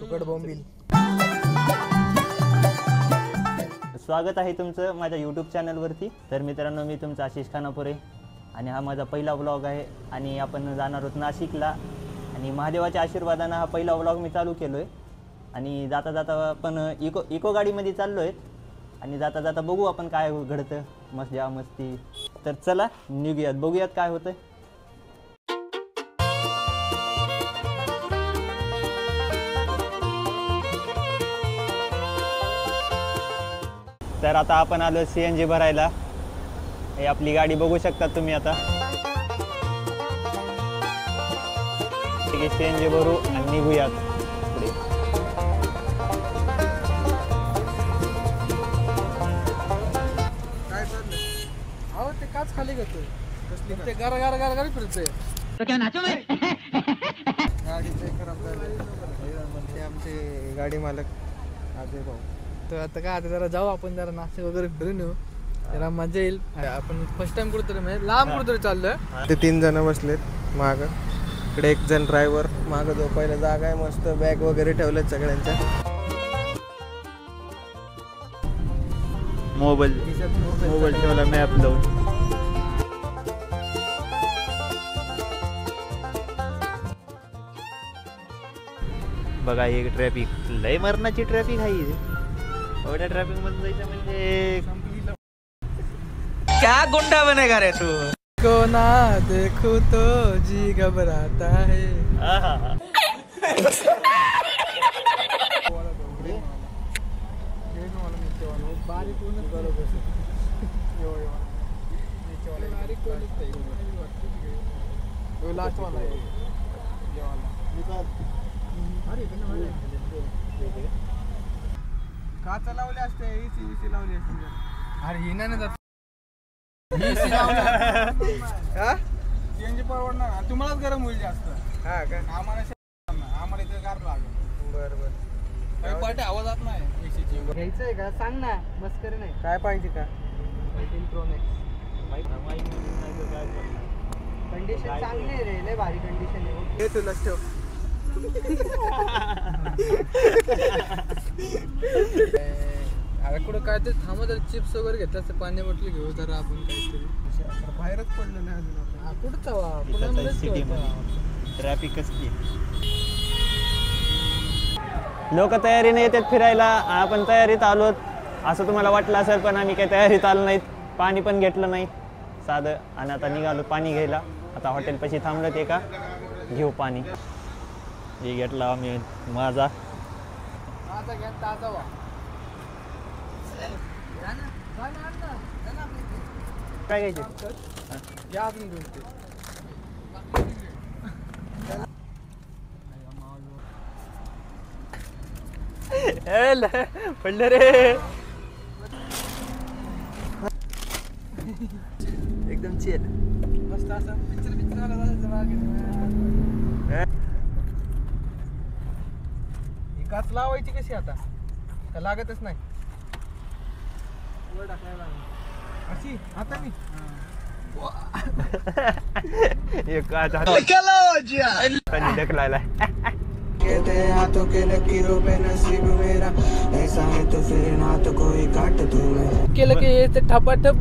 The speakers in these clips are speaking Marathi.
सुकट बोंबील. स्वागत आहे तुमचं माझ्या यूट्यूब चॅनलवरती. तर मित्रांनो, मी तुमचा आशिष खानापुरे आणि हा माझा पहिला व्लॉग आहे आणि आपण जाणार आहोत नाशिकला. आणि महादेवाच्या आशीर्वादानं हा पहिला व्लॉग मी चालू केलो आहे. आणि जाता जाता आपण इको गाडीमध्ये चाललो आहे आणि जाता जाता बघू आपण काय घडतं, मजा मस्ती. तर चला निघूयात, बघूयात काय होतं. तर आता आपण आलो CNG भरायला. हे आपली गाडी बघू शकता तुम्ही. आता CNG भरू आणि निघूयात पुढे. काय चाललंय? अहो ते काच खाली घेतोय. ते गार गार गार गार फिरतोय. गाडी चेक खराब झाली. ते आमचे गाडी मालक अजय भाऊ. तर आता काय, आता जरा जाऊ आपण जरा नाशिक वगैरे फिरून येऊ, जरा मजा येईल. आपण फर्स्ट टाइम कुठेतरी म्हणजे लांब कुठेतरी चाललोय. ते 3 जण बसलेत माग, इकडे 1 जण ड्रायव्हर, माग झोपायला जागा आहे, मस्त बॅग वगैरे ठेवलेत सगळ्यांच्या. मोबाईल ठेवला मॅप लावून. बघा एक ट्रॅफिक, लय मरणाची ट्रॅफिक आहे. एवढ्या ट्रॅफिक मध्ये जायचं म्हणजे क्या गुंडा बनेगा रे तू. को ना देखो तो जी घबराता है. काचा लावले असते, AC लावली असते. अरे ही नाही ना CNG परवडणार, तुम्हालाच गरम होईल जास्त. हा का? आम्हाला इथे गार लागेल. बरं काही पाठी आवाजात नाही. ACची घ्यायचंय का सांग ना, मस्करी नाही. काय पाहिजे का? कंडिशन चांगली आहे रे, लय भारी कंडिशन आहे. हे तुलाच ठेव. अरे कुठं काय ते थांबा, जर चिप्स वगैरे घेतला तर पाणी बॉटल घेऊ जरा आपण काहीतरी. बाहेरच पडलं नाही अजून आपण. कुठं जावा, ट्रॅफिक कसली. लोक तयारीने येतात फिरायला, आपण तयारीत आलोत असं तुम्हाला वाटलं असेल, पण आम्ही काही तयारीत आलो नाहीत. पाणी पण घेतलं नाही साधं. आणि आता निघालो पाणी घ्यायला. आता हॉटेलपाशी थांबलं ते का घेऊ पाणी. हे घेतला आम्ही माझा. काय घ्यायचे पडलं रे. एकदम चिल मस्त असं पिक्चर काच लावायची कशी आता, का लागतच नाही. अशी आता मी ढकलायला. हाथों के लकीरों पे नसीब मेरा ऐसा है तो फिर ना तो कोई काट दूं. केलं की ते ठपाठप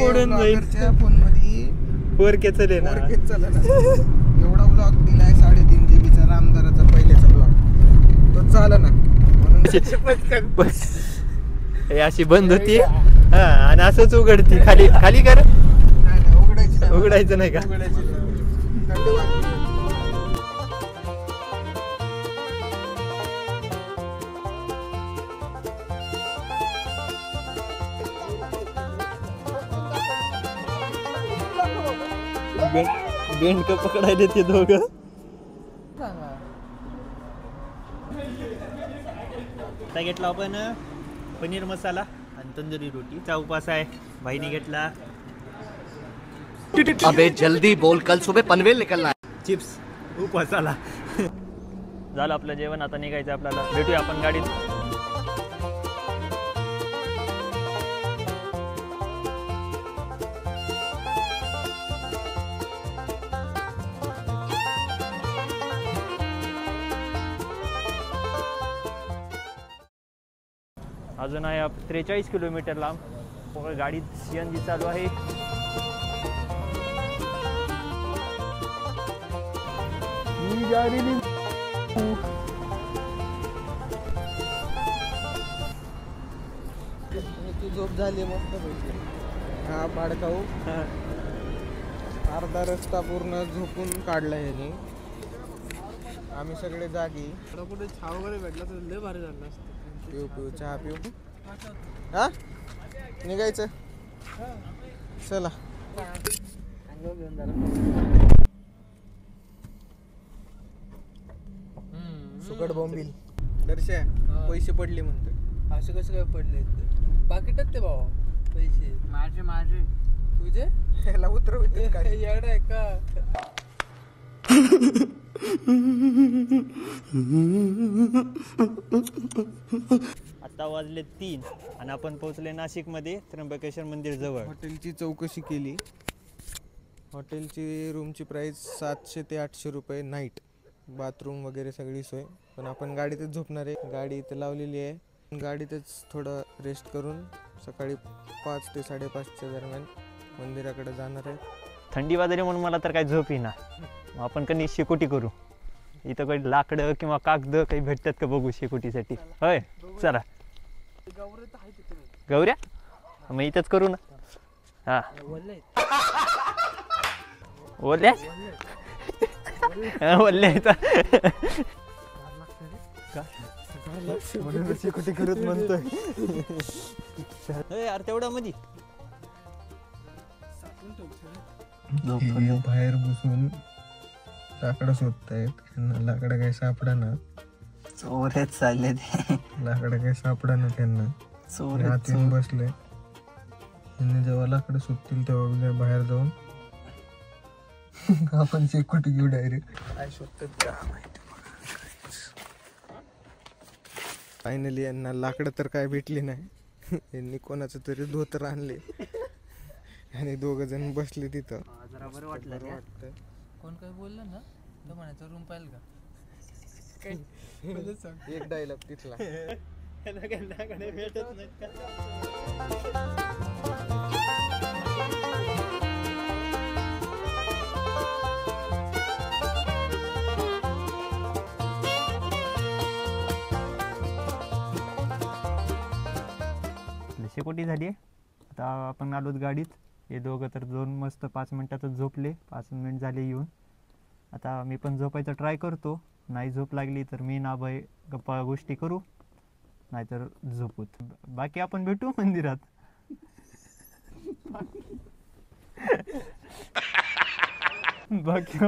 उडून जाईल. फोन मध्ये 4K चले ना. एवढा ब्लॉग दिलाय 3.5 GB चा रामदाराचा पहिल्याचा ब्लॉग, तो चालला ना म्हणून हे अशी बंद होती आणि असंच उघडती. खाली खाली कर. उघडायचं नाही का? बेंड पकडायला ते दोघं. आता घेतला आपण पनीर मसाला आणि तंदुरी रोटी. चा उपास आहे, भाईने घेतला. अबे जल्दी बोल, कल सुबह पनवेल निकलना है. चिप्स उपासाला. झालं आपलं जेवण, आता निघायचं आपल्याला. भेटूया आपण गाडीत. अजून आहे 43 किलोमीटर लांब. गाडीत CNG चालू आहे. तू झोप झाली मस्त पैकी. हा पाडकाऊ अर्धा रस्ता पूर्ण झोपून काढला ह्याने. आम्ही सगळे जागी. कुठे चहा वगैरे भेटला तर लय भारी झालं असतं. पिऊ पिऊ चहा पिऊ. हा निघायचं चला. सुकट बोंबील दर्शा पैसे पडले म्हणतो. असे कसं काय पडले पाकिटात ते भावा पैसे माझे माझे तुझे ह्याला उतरवते काय येड आहे का? आता वाजले 3 आणि आपण पोहोचले नाशिकमध्ये त्र्यंबकेश्वर मंदिर जवळ. हॉटेलची चौकशी केली. हॉटेलची रूमची प्राईस 700 ते 800 रुपये नाईट. बाथरूम वगैरे सगळी सोय. पण आपण गाडीतच झोपणार आहे. गाडी इथं लावलेली आहे. गाडीतच थोडं रेस्ट करून सकाळी 5 ते 5:30च्या दरम्यान मंदिराकडे जाणार आहे. थंडी वाजली म्हणून मला तर काही झोप येईना. आपण कधी शेकोटी करू. इथं काही लाकडं किंवा कागद काही भेटतात का बघू शेकोटीसाठी. होय चला. गौऱ्या मग इथंच करू ना. हा ओल्या ओल्या शेकोटी करत म्हणतोय. यार तेवढा मध्ये बाहेर बसून लाकडं शोधतायत. त्यांना लाकडं काही सापडा ना. चोरेच चालले ते लाकडं काही सापडा ना त्यांना. आत येऊन बसले. त्यांनी जेव्हा लाकडं शोधतील तेव्हा बाहेर जाऊन आपण शेकोटी घेऊ डायरेक्ट. काय शोधतात का माहिती. फायनली यांना लाकडं तर काय भेटली नाही. यांनी कोणाचं तरी धोतर आणले आणि 2 जण बसले तिथं. जरा बरं वाटलं कोण काय बोललं ना तर म्हणायचं रूम पाहिलं का काय एक डायलॉग तिथला. शेकोटी झाली. आता आपण आलोत गाडीत. हे दोघं तर 2 मस्त 5 मिनिटातच झोपले. 5 मिनिट झाले येऊन. आता मी पण झोपायचा ट्राय करतो. नाही झोप लागली तर मी ना बाई गप्पा गोष्टी करू नाहीतर झोपूत. बाकी आपण भेटू मंदिरात. बाकी